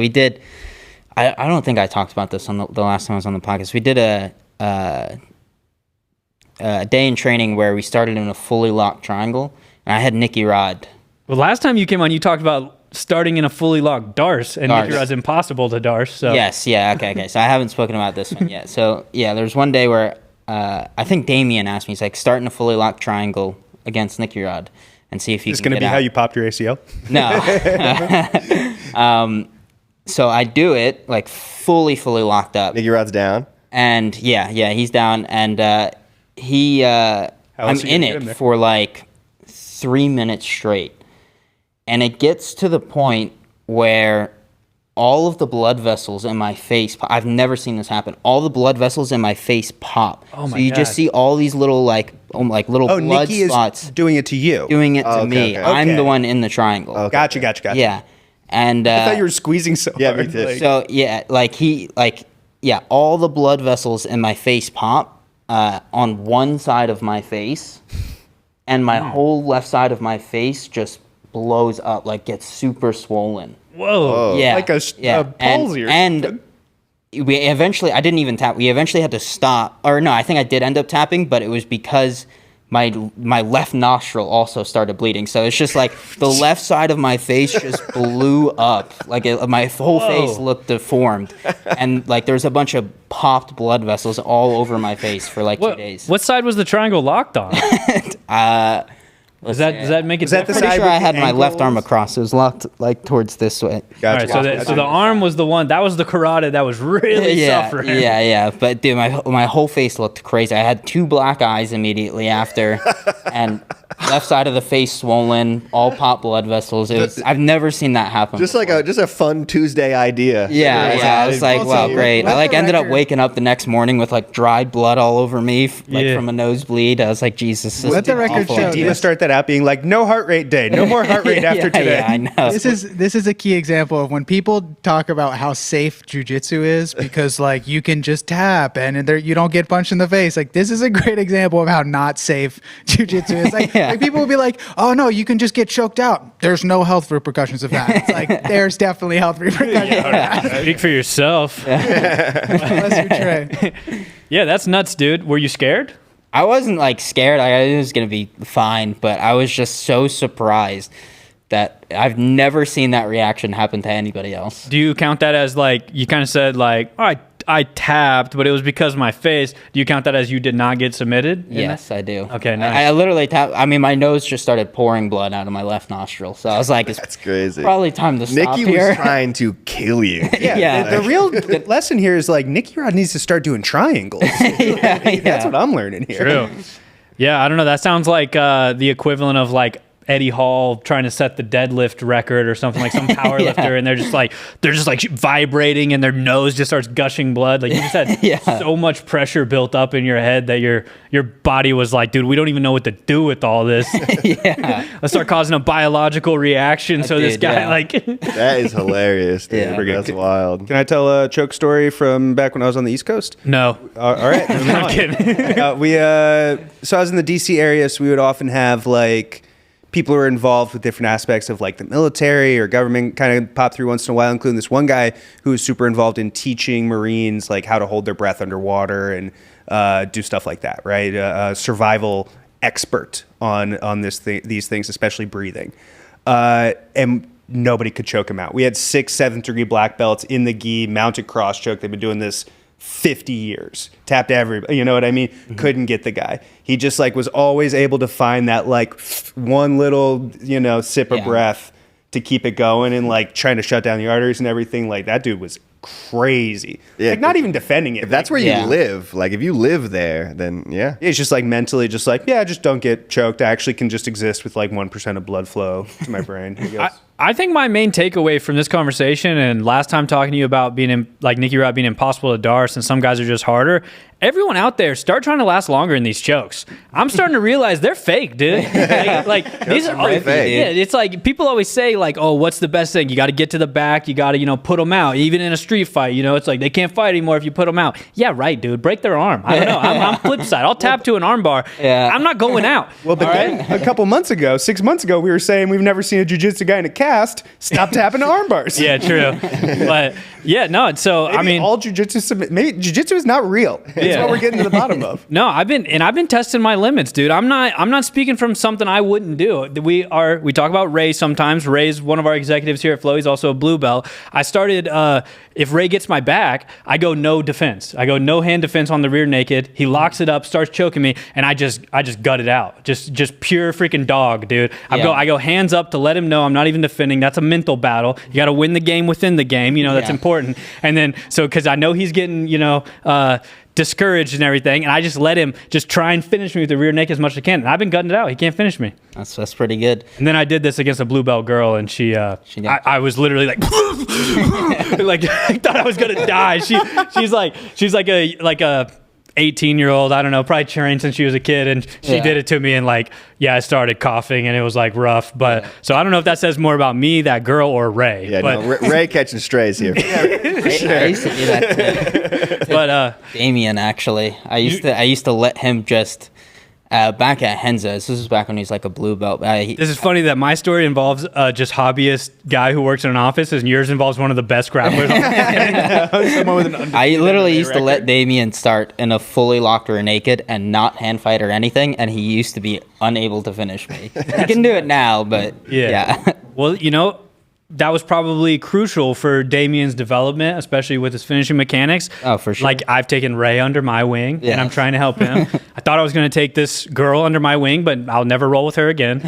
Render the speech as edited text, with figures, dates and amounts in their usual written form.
We did. I don't think I talked about this on the last time I was on the podcast. We did a day in training where we started in a fully locked triangle, and I had Nicky Rod. Well, last time you came on, you talked about starting in a fully locked darce, and Nicky Rod's impossible to darce. So. Yes, yeah, okay. So I haven't spoken about this one yet. So yeah, there's one day where I think Damien asked me, he's like, start in a fully locked triangle against Nicky Rod and see if you can get out. Is this going to be how you popped your ACL? No. So I do it like fully locked up. Nicky Rod's down. And yeah, he's down, and I'm in it for like 3 minutes straight. And it gets to the point where all of the blood vessels in my face, I've never seen this happen. All the blood vessels in my face pop. Oh my so you God. just see all these little little blood Nicky spots. Is doing it to you. Doing it to me. Okay. I'm the one in the triangle. Okay. Gotcha. Yeah. And I thought you were squeezing so hard. Yeah, me too. So yeah, all the blood vessels in my face pop on one side of my face, and my whole left side of my face just blows up, like gets super swollen. Whoa. Yeah, Like a palsy or and something. we eventually, I didn't even tap. We eventually had to stop, or no, I think I did end up tapping, but it was because my left nostril also started bleeding. So it's just like the left side of my face just blew up. Like my whole face looked deformed. And like there's a bunch of popped blood vessels all over my face for like 2 days. What side was the triangle locked on? Does that make it? Was that the Pretty side sure with I the had my left arm ankles? across. It was locked like towards this way. Gotcha. All right, so the arm was the one, that was the carotid that was really suffering. Yeah. But dude, my whole face looked crazy. I had 2 black eyes immediately after, and left side of the face swollen, all pop blood vessels. I've never seen that happen. Just before. like a fun Tuesday idea. Yeah. I was like, Also, wow, great. I let the ended up record- waking up the next morning with like dried blood all over me, Yeah. from a nosebleed. I was like, Jesus. Let the record awful. show Did you start that out being like, no heart rate day, no more heart rate after today? Yeah, I know. This is a key example of when people talk about how safe jiu-jitsu is, because like you can just tap and you don't get punched in the face. Like this is a great example of how not safe jiu-jitsu is. Like, Yeah. like people will be like, oh no, you can just get choked out. There's no health repercussions of that. It's like there's definitely health repercussions of that. Speak for yourself. Unless you're Trey. Yeah, that's nuts, dude. Were you scared? I wasn't like scared. I knew it was gonna be fine, but I was just so surprised that I've never seen that reaction happen to anybody else. Do you count that as like, you kind of said like, all right, I tapped, but it was because of my face. Do you count that as you did not get submitted? Yes, I do. Okay, nice. I literally tapped. I mean, my nose just started pouring blood out of my left nostril, so I was like, "It's That's crazy. probably time to stop Nicky here." was trying to kill you. Yeah. The real lesson here is like Nicky Rod needs to start doing triangles. That's what I'm learning here. True. Yeah, I don't know. That sounds like the equivalent of like Eddie Hall trying to set the deadlift record or something, like some power lifter, and they're just like vibrating and their nose just starts gushing blood. Like you just had so much pressure built up in your head that your body was like, dude, we don't even know what to do with all this. Let's start causing a biological reaction. So this guy like That is hilarious, dude. Yeah. That's wild. Can I tell a choke story from back when I was on the East Coast? no. All right. moving on. I'm kidding. So I was in the DC area, so we would often have like people who are involved with different aspects of like the military or government kind of pop through once in a while, including this one guy who was super involved in teaching Marines like how to hold their breath underwater and do stuff like that, right? A survival expert on these things, especially breathing. And nobody could choke him out. We had 6th, 7th degree black belts in the gi, mounted cross choke. They've been doing this 50 years, tapped everybody, you know what I mean? Mm-hmm. Couldn't get the guy. He just like was always able to find that like one little, sip of breath to keep it going and like trying to shut down the arteries and everything. Like that dude was crazy. Yeah, like not even defending it. If that's where you live, like if you live there, then yeah. It's just like mentally just like, yeah, just don't get choked. I actually can just exist with like 1% of blood flow to my brain, I guess. I think my main takeaway from this conversation and last time talking to you about being like Nicky Rod being impossible to darce and some guys are just harder. Everyone out there, start trying to last longer in these chokes. I'm starting to realize they're fake, dude. Like these are pretty fake. Yeah, it's like people always say like, oh, what's the best thing? You got to get to the back. You got to, put them out. Even in street fight. You know, it's like they can't fight anymore if you put them out. Yeah, right, dude. Break their arm. I don't know. I'm flip side. I'll tap to an arm bar. Yeah. I'm not going out. Well, but then a couple months ago, 6 months ago, we were saying we've never seen a jiu-jitsu guy in a cast stop tapping to arm bars. Yeah, true. But yeah, no. So Maybe I mean, all jiu-jitsu, maybe jiu-jitsu is not real. That's Yeah. what we're getting to the bottom of. no, I've been testing my limits, dude. I'm not speaking from something I wouldn't do. We talk about Ray sometimes. Ray's one of our executives here at Flow. He's also a blue belt. I started if Ray gets my back, I go no defense. I go no hand defense on the rear naked. He locks it up, starts choking me, and I just gut it out. Just pure freaking dog, dude. I go hands up to let him know I'm not even defending. That's a mental battle. You got to win the game within the game. You know, that's important. And then because I know he's getting discouraged and everything, and I just let him just try and finish me with the rear naked as much as I can. And I've been gutting it out. He can't finish me. That's pretty good. And then I did this against a blue belt girl, and I was literally like, like I thought I was gonna die. She's like a 18-year-old, I don't know, probably trained since she was a kid, and she did it to me, and I started coughing, and it was like rough. But so I don't know if that says more about me, that girl, or Ray. Yeah, but, no, Ray catching strays here. I used to do that too. but Damien, actually, I used to let him just back at Henza's. This was back when he was like a blue belt. this is funny that my story involves just hobbyist guy who works in an office, and yours involves one of the best grapplers. Someone with an I literally used to let Damien start in a fully locked rear naked and not hand fight or anything, and he used to be unable to finish me. He can do it now, but yeah. Well, that was probably crucial for Damien's development, especially with his finishing mechanics. Oh, for sure. Like, I've taken Ray under my wing, and I'm trying to help him. I thought I was going to take this girl under my wing, but I'll never roll with her again.